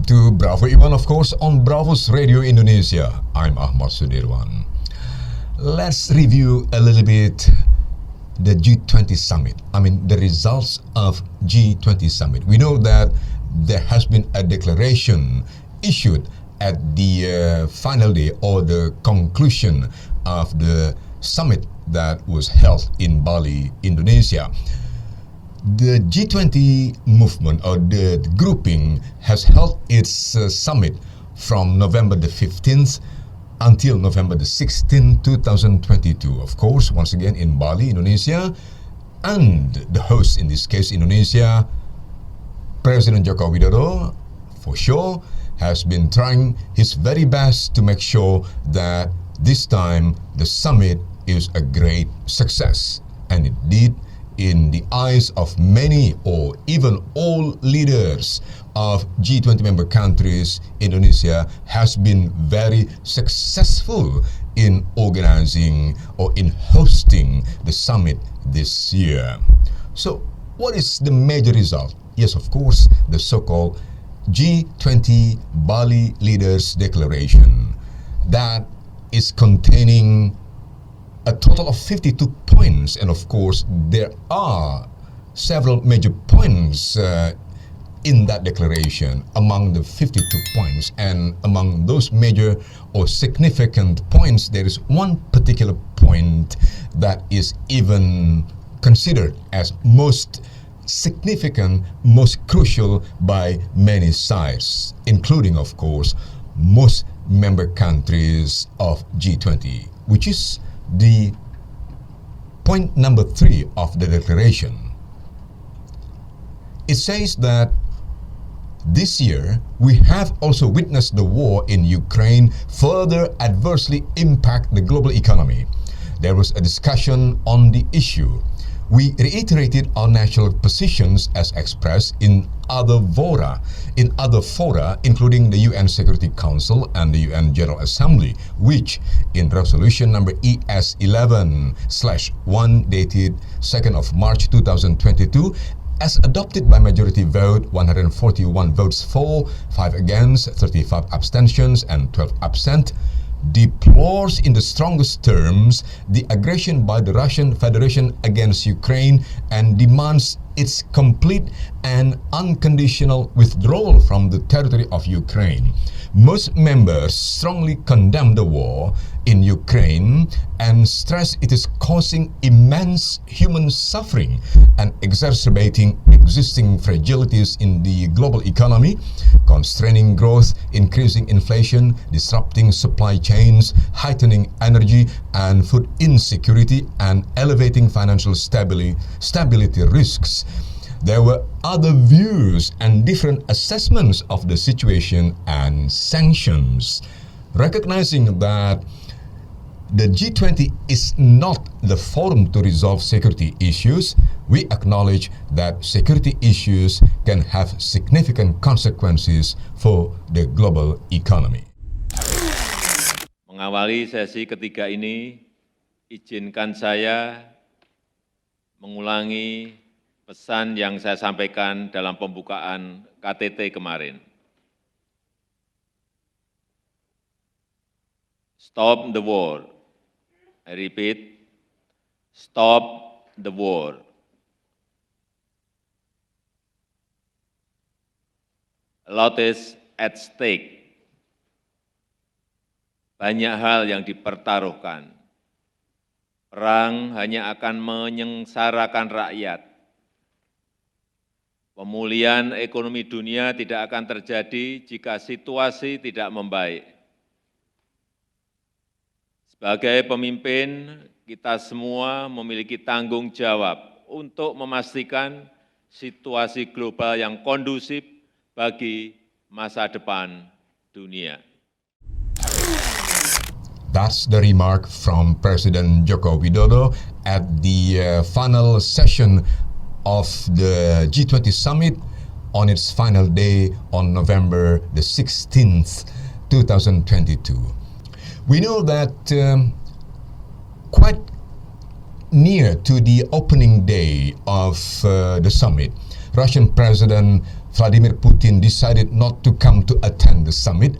to Bravo Iwan, of course, on Bravo's Radio Indonesia. I'm Ahmad Sudirwan. Let's review a little bit the G20 summit. The results of G20 summit. We know that there has been a declaration issued at the final day or the conclusion of the summit that was held in Bali, Indonesia. The G20 movement or the grouping has held its summit from November the 15th until November the 16th, 2022. Of course, once again in Bali, Indonesia, and the host in this case, Indonesia, President Joko Widodo, for sure, has been trying his very best to make sure that this time the summit is a great success. And it did. In the eyes of many or even all leaders of G20 member countries, Indonesia has been very successful in organizing or in hosting the summit this year. So, what is the major result? Yes, of course, the so-called G20 Bali Leaders Declaration that is containing a total of 52 points, and of course there are several major points in that declaration. Among the 52 points and among those major or significant points, there is one particular point that is even considered as most significant, most crucial by many sides, including of course most member countries of G20, which is the point number 3 of the declaration. It says that this year we have also witnessed the war in Ukraine further adversely impact the global economy. There was a discussion on the issue. We reiterated our national positions as expressed in other fora, including the UN Security Council and the UN General Assembly, which in resolution number ES11/1 dated 2nd of March 2022, as adopted by majority vote, 141 votes for, 5 against, 35 abstentions, and 12 absent, deplores in the strongest terms the aggression by the Russian Federation against Ukraine and demands its complete and unconditional withdrawal from the territory of Ukraine. Most members strongly condemn the war in Ukraine and stress it is causing immense human suffering and exacerbating existing fragilities in the global economy, constraining growth, increasing inflation, disrupting supply chains, heightening energy and food insecurity, and elevating financial stability risks. There were other views and different assessments of the situation and sanctions. Recognizing that the G20 is not the forum to resolve security issues, we acknowledge that security issues can have significant consequences for the global economy. Mengawali sesi ketiga ini, izinkan saya mengulangi pesan yang saya sampaikan dalam pembukaan KTT kemarin. Stop the war. I repeat, stop the war. A lot is at stake. Banyak hal yang dipertaruhkan. Perang hanya akan menyengsarakan rakyat. Pemulihan ekonomi dunia tidak akan terjadi jika situasi tidak membaik. Sebagai pemimpin, kita semua memiliki tanggung jawab untuk memastikan situasi global yang kondusif bagi masa depan dunia. That's the remark from President Joko Widodo at the final session of the G20 summit on its final day on November the 16th, 2022. We know that quite near to the opening day of the summit, Russian President Vladimir Putin decided not to come to attend the summit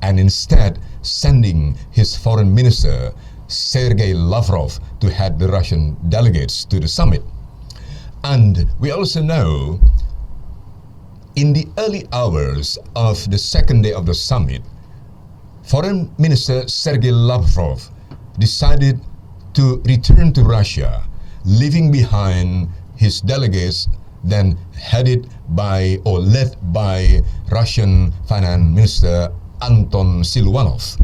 and instead sending his foreign minister Sergei Lavrov to head the Russian delegates to the summit. And we also know in the early hours of the second day of the summit, Foreign Minister Sergei Lavrov decided to return to Russia, leaving behind his delegates then headed by or led by Russian Finance Minister Anton Silvanov.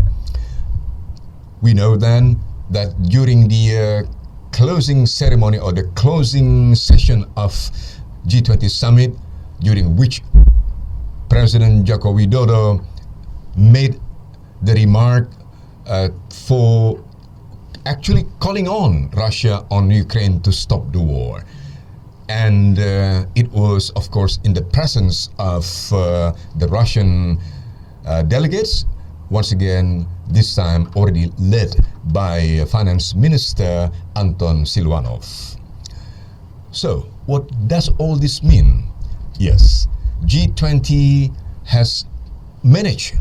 We know then that during the closing ceremony or the closing session of G20 summit, during which President Joko Widodo made the remark for actually calling on Russia on Ukraine to stop the war. And it was, of course, in the presence of the Russian delegates, once again, this time already led by Finance Minister Anton Silvanov. So, what does all this mean? Yes, G20 has managed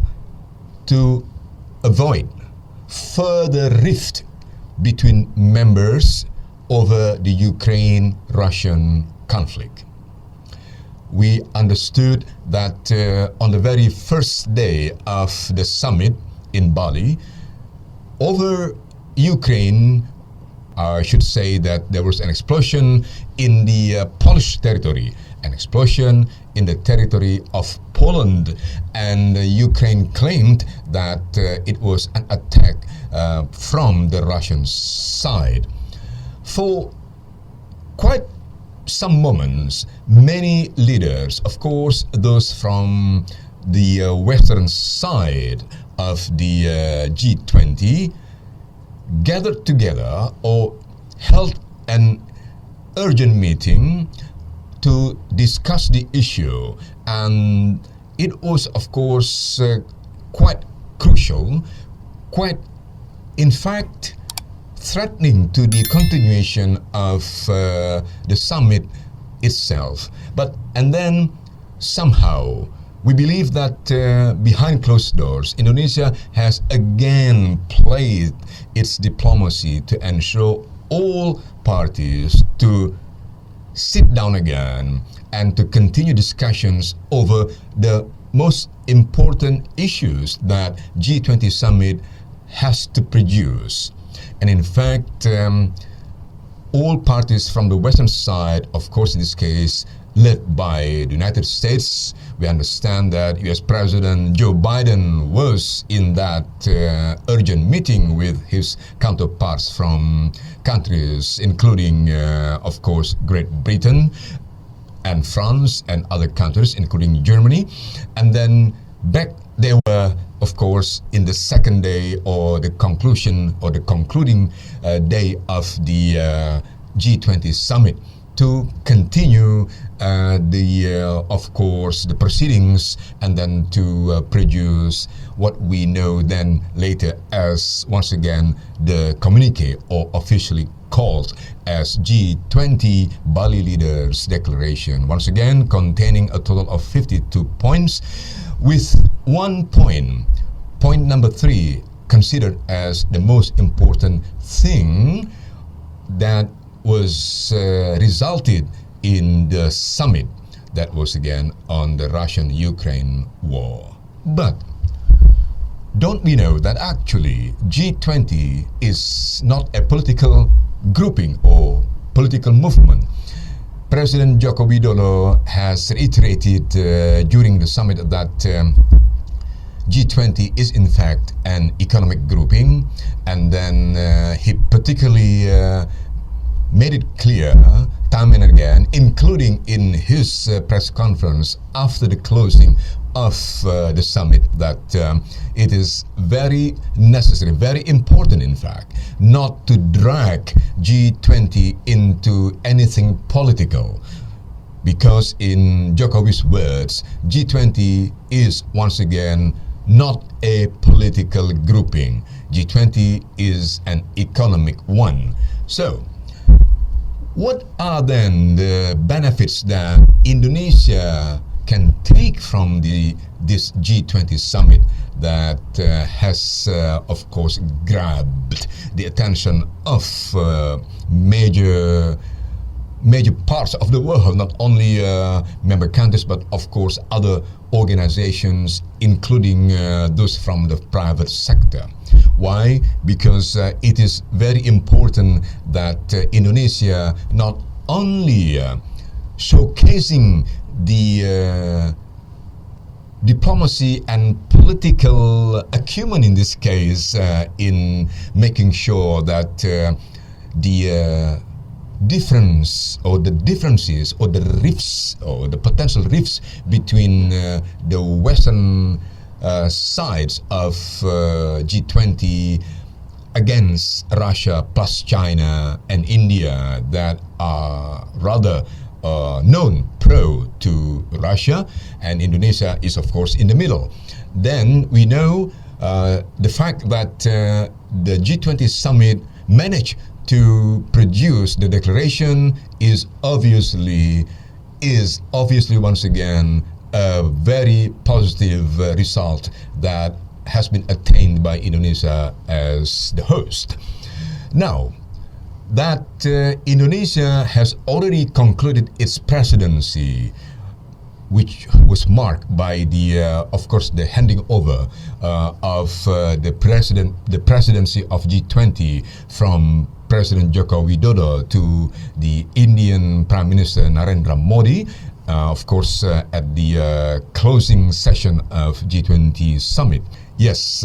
to avoid further rift between members over the Ukraine-Russian conflict. We understood that on the very first day of the summit in Bali, over Ukraine, I should say that there was an explosion in the Polish territory, an explosion in the territory of Poland, and Ukraine claimed that it was an attack from the Russian side. For quite some moments, many leaders, of course, those from the Western side of the G20, gathered together or held an urgent meeting to discuss the issue. And it was, of course, quite crucial, quite, in fact, threatening to the continuation of the summit itself. And then somehow we believe that behind closed doors, Indonesia has again played its diplomacy to ensure all parties to sit down again and to continue discussions over the most important issues that G20 summit has to produce. And in fact, all parties from the Western side, of course in this case, led by the United States, we understand that US President Joe Biden was in that urgent meeting with his counterparts from countries including, of course, Great Britain and France and other countries, including Germany. And then back they were, of course, in the second day or the conclusion or the concluding day of the G20 summit to continue of course, the proceedings and then to produce what we know then later as, once again, the communique or officially called as G20 Bali Leaders Declaration. Once again, containing a total of 52 points, with one point number 3, considered as the most important thing that was resulted in the summit that was again on the Russian-Ukraine war. But don't we know that actually G20 is not a political grouping or political movement? President Joko Widodo has reiterated during the summit that G20 is in fact an economic grouping, and then he particularly made it clear time and again, including in his press conference after the closing of the summit, that it is very necessary, very important in fact, not to drag G20 into anything political. Because in Jokowi's words, G20 is once again not a political grouping. G20 is an economic one. So, what are then the benefits that Indonesia can take from this G20 summit that has, of course, grabbed the attention of major parts of the world, not only member countries, but of course other organizations, including those from the private sector. Why? Because it is very important that Indonesia not only showcasing the diplomacy and political acumen in this case in making sure that the difference or the differences or the rifts or the potential rifts between the Western sides of G20 against Russia plus China and India that are rather known pro to Russia, and Indonesia is of course in the middle. Then we know the fact that the G20 summit managed to produce the declaration is obviously once again a very positive result that has been attained by Indonesia as the host. Now that Indonesia has already concluded its presidency, which was marked by the, of course, the handing over of the presidency of G20 from President Joko Widodo to the Indian Prime Minister Narendra Modi, of course, at the closing session of G20 summit. Yes,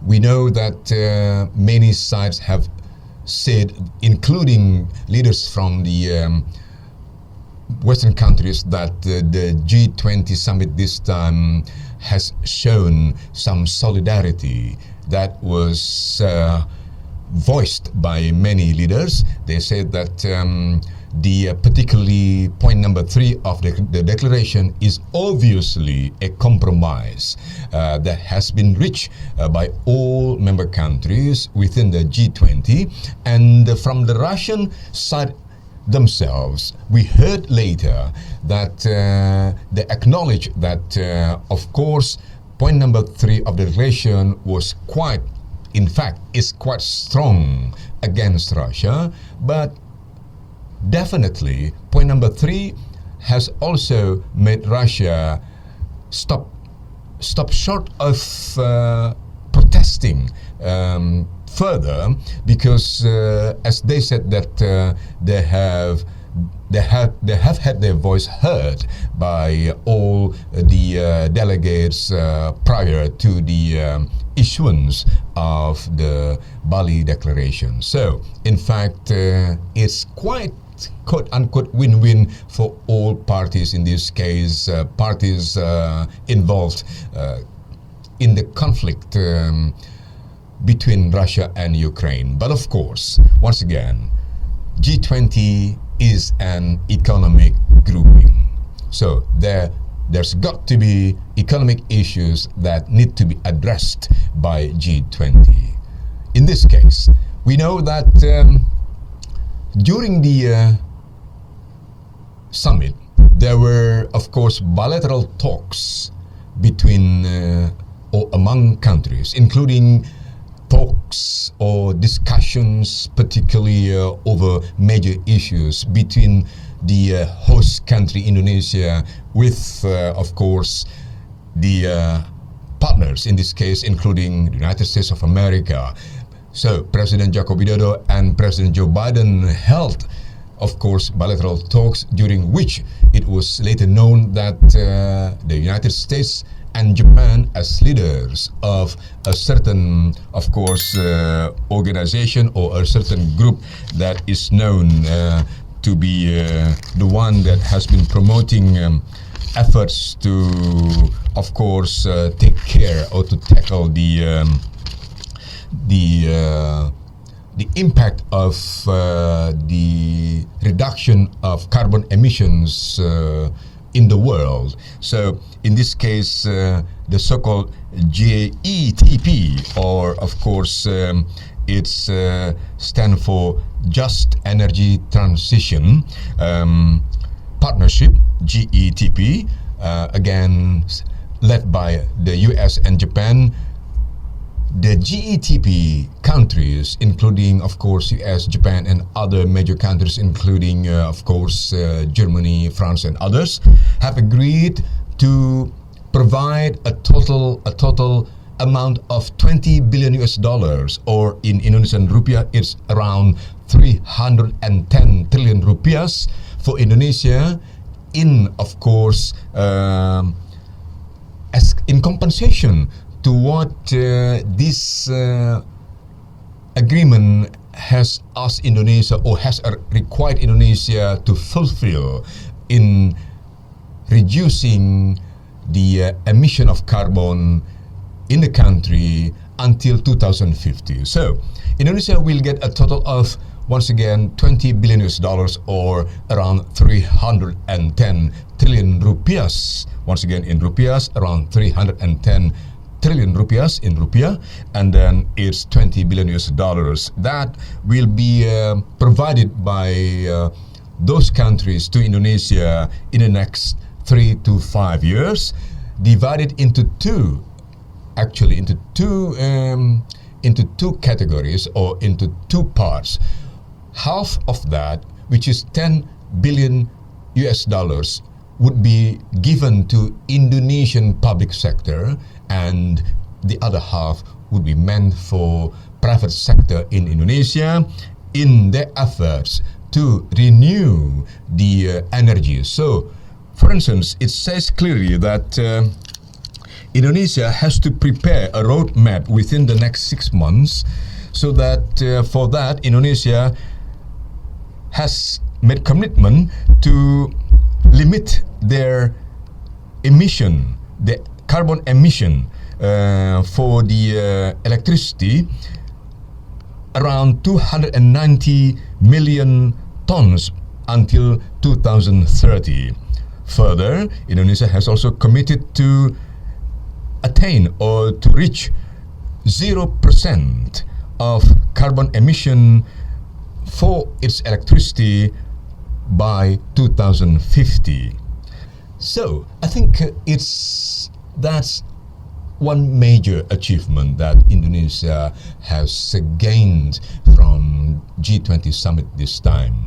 we know that many sides have said, including leaders from the Western countries, that the G20 summit this time has shown some solidarity that was voiced by many leaders. They said that the particularly point number 3 of the declaration is obviously a compromise that has been reached by all member countries within the G20. And from the Russian side themselves, we heard later that they acknowledge that, of course, point number 3 of the declaration was quite, in fact, is quite strong against Russia, but definitely point number 3 has also made Russia stop short of protesting further, because as they said that they have had their voice heard by all the delegates prior to the issuance of the Bali Declaration. So, in fact, it's quite quote-unquote win-win for all parties, in this case, parties involved in the conflict between Russia and Ukraine. But of course, once again, G20 is an economic grouping. So there's got to be economic issues that need to be addressed by G20. In this case, we know that during the summit, there were, of course, bilateral talks between or among countries, including talks or discussions, particularly over major issues between the host country Indonesia with, of course, the partners, in this case, including the United States of America. So President Joko Widodo and President Joe Biden held, of course, bilateral talks, during which it was later known that the United States and Japan, as leaders of a certain, of course, organization or a certain group that is known to be the one that has been promoting efforts to, of course, take care or to tackle the impact of the reduction of carbon emissions in the world. So in this case, the so-called JETP, or of course it's stand for Just Energy Transition Partnership, GETP, again led by the US and Japan. The GETP countries, including, of course, US, Japan, and other major countries, including, of course, Germany, France, and others, have agreed to provide a total amount of 20 billion US dollars, or in Indonesian rupiah, it's around 310 trillion rupiahs for Indonesia, in, of course, as in compensation to what this agreement has asked Indonesia, or has required Indonesia to fulfill in reducing the emission of carbon in the country until 2050. So Indonesia will get a total of, once again, 20 billion US dollars, or around 310 trillion rupiahs. Once again, in rupiahs, around 310 trillion rupiahs in rupiah, and then it's 20 billion US dollars that will be provided by those countries to Indonesia in the next 3 to 5 years, divided into two categories, or into two parts. Half of that, which is 10 billion US dollars, would be given to Indonesian public sector, and the other half would be meant for private sector in Indonesia in their efforts to renew the energy. So, for instance, it says clearly that Indonesia has to prepare a roadmap within the next 6 months, so that for that Indonesia has made commitment to limit their emission, the carbon emission for the electricity around 290 million tons until 2030. Further, Indonesia has also committed to attain or to reach 0% of carbon emission for its electricity by 2050. So I think that's one major achievement that Indonesia has gained from G20 summit this time.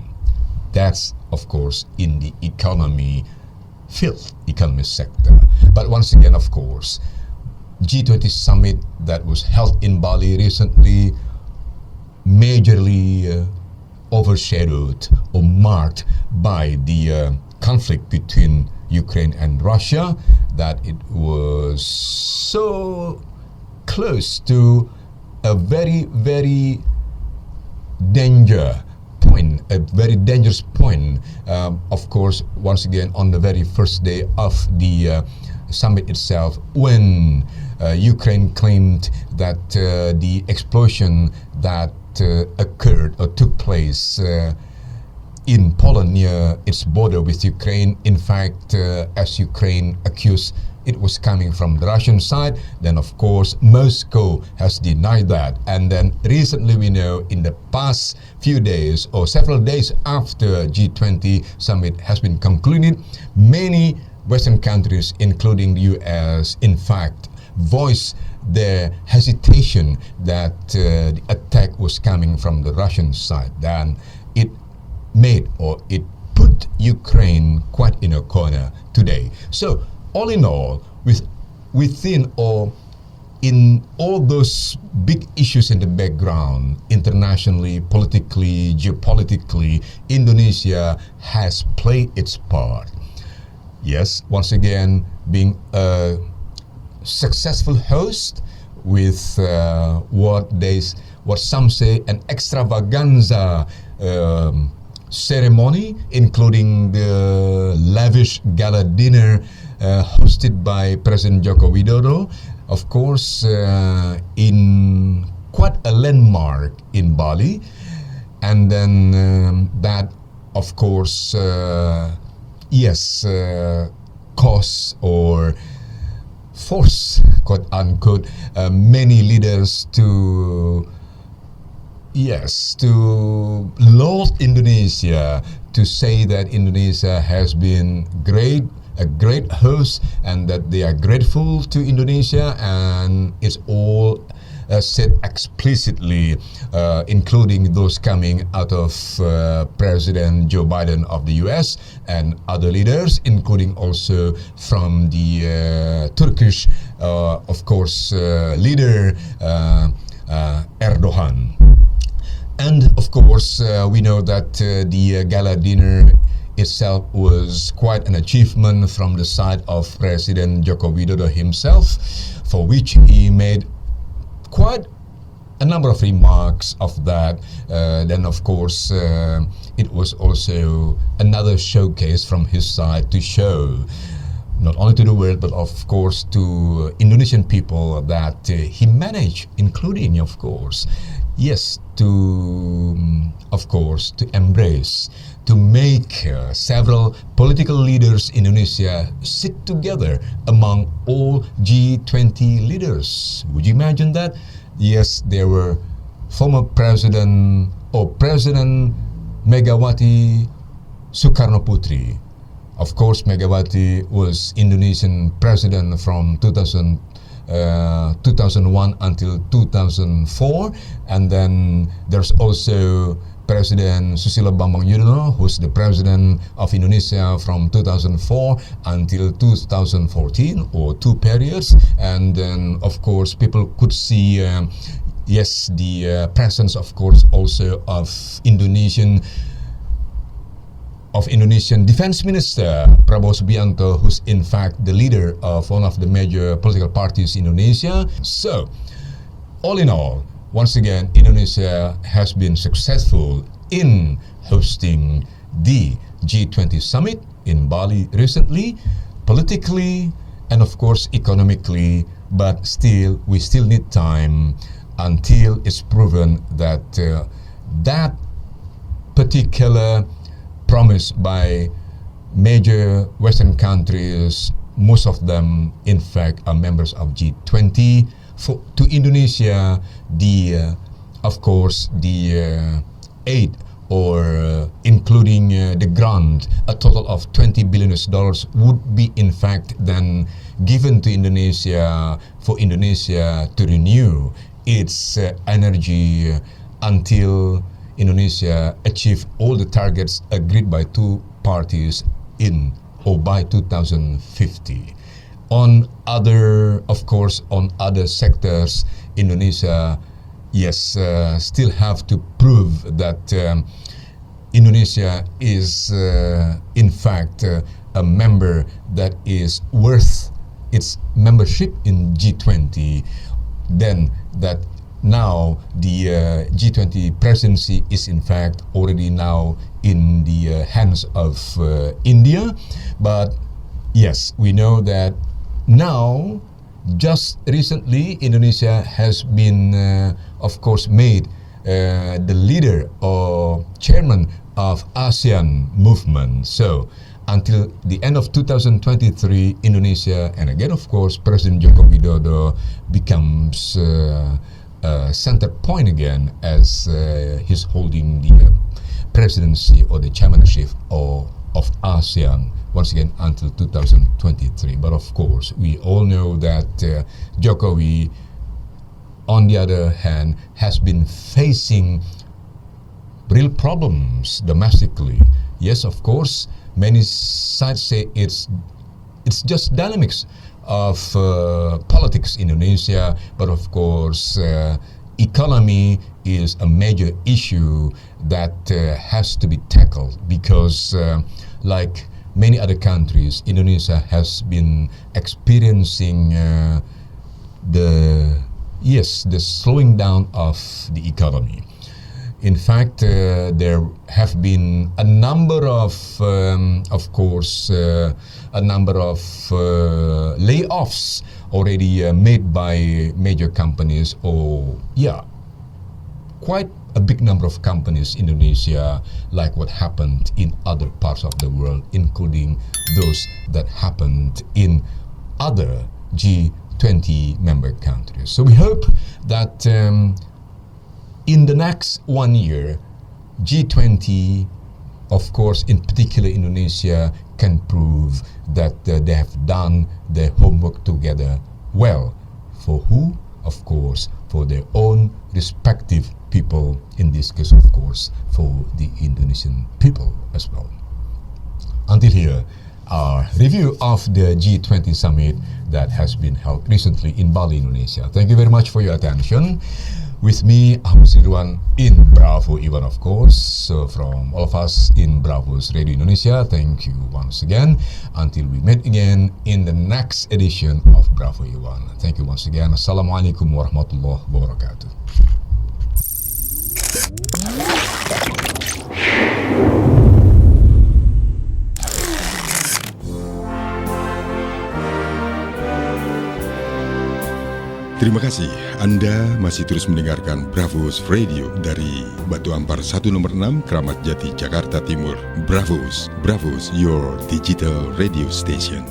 That's, of course, in the economy sector. But once again, of course, G20 summit that was held in Bali recently majorly overshadowed or marked by the conflict between Ukraine and Russia, that it was so close to a very, very dangerous point. Of course, once again, on the very first day of the summit itself, when Ukraine claimed that the explosion that occurred or took place in Poland near its border with Ukraine, in fact, as Ukraine accused it was coming from the Russian side, then of course Moscow has denied that. And then recently we know, in the past few days or several days after G20 summit has been concluded, many Western countries, including the US, in fact, voiced their hesitation that the attack was coming from the Russian side. Then it put Ukraine quite in a corner today. So all in all, within or in all those big issues in the background, internationally, politically, geopolitically, Indonesia has played its part. Yes, once again, being a successful host with what some say an extravaganza ceremony, including the lavish gala dinner hosted by President Joko Widodo, of course, in quite a landmark in Bali. And then that, of course, cause or force, quote unquote, many leaders to laud Indonesia, to say that Indonesia has been great a great host and that they are grateful to Indonesia, and it's all said explicitly, including those coming out of President Joe Biden of the US and other leaders, including also from the Turkish, of course, leader Erdogan. And of course, we know that the gala dinner itself was quite an achievement from the side of President Joko Widodo himself, for which he made quite a number of remarks of that. Then, of course, it was also another showcase from his side to show not only to the world, but of course to Indonesian people that he managed, including, of course, yes, to, of course, to embrace, to make several political leaders in Indonesia sit together among all G20 leaders. Would you imagine that? Yes, there were former President or President Megawati Soekarno Putri. Of course, Megawati was Indonesian president from 2001 until 2004, and then there's also President Susilo Bambang Yudhoyono, who's the president of Indonesia from 2004 until 2014, or 2 periods. And then, of course, people could see, yes, the presence, of course, also of Indonesian Defense Minister Prabowo Subianto, who's in fact the leader of one of the major political parties in Indonesia. So, all in all, once again, Indonesia has been successful in hosting the G20 summit in Bali recently, politically and of course economically, but still, we still need time until it's proven that that particular promised by major Western countries, most of them in fact are members of G20. To Indonesia, of course, the aid, or including the grant, a total of $20 billion would be in fact then given to Indonesia for Indonesia to renew its energy until Indonesia achieve all the targets agreed by 2 parties in or by 2050. On other sectors, Indonesia, yes, still have to prove that Indonesia is in fact a member that is worth its membership in G20. Then that now the G20 presidency is in fact already now in the hands of India. But yes, we know that now, just recently, Indonesia has been, of course, made the leader or chairman of ASEAN movement. So, until the end of 2023, Indonesia, and again, of course, President Joko Widodo becomes center point again as he's holding the presidency or the chairmanship of ASEAN once again until 2023. But of course, we all know that Jokowi, on the other hand, has been facing real problems domestically. Yes, of course, many sides say it's just dynamics of politics in Indonesia, but of course, economy is a major issue that has to be tackled because, like many other countries, Indonesia has been experiencing the slowing down of the economy. In fact, there have been a number of layoffs already made by major companies, or quite a big number of companies in Indonesia, like what happened in other parts of the world, including those that happened in other G20 member countries. So we hope that in the next 1 year, G20, of course, in particular Indonesia, can prove that they have done their homework together well. For who? Of course, for their own respective people. In this case, of course, for the Indonesian people as well. Until here, our review of the G20 summit that has been held recently in Bali, Indonesia. Thank you very much for your attention. With me, Hasil in Bravo Iwan, of course. So from all of us in Bravo's Radio Indonesia, thank you once again. Until we meet again in the next edition of Bravo Iwan. Thank you once again. Assalamualaikum warahmatullahi wabarakatuh. Terima kasih, Anda masih terus mendengarkan Bravos Radio dari Batu Ampar 1 nomor 6, Kramat Jati, Jakarta Timur. Bravos, your digital radio station.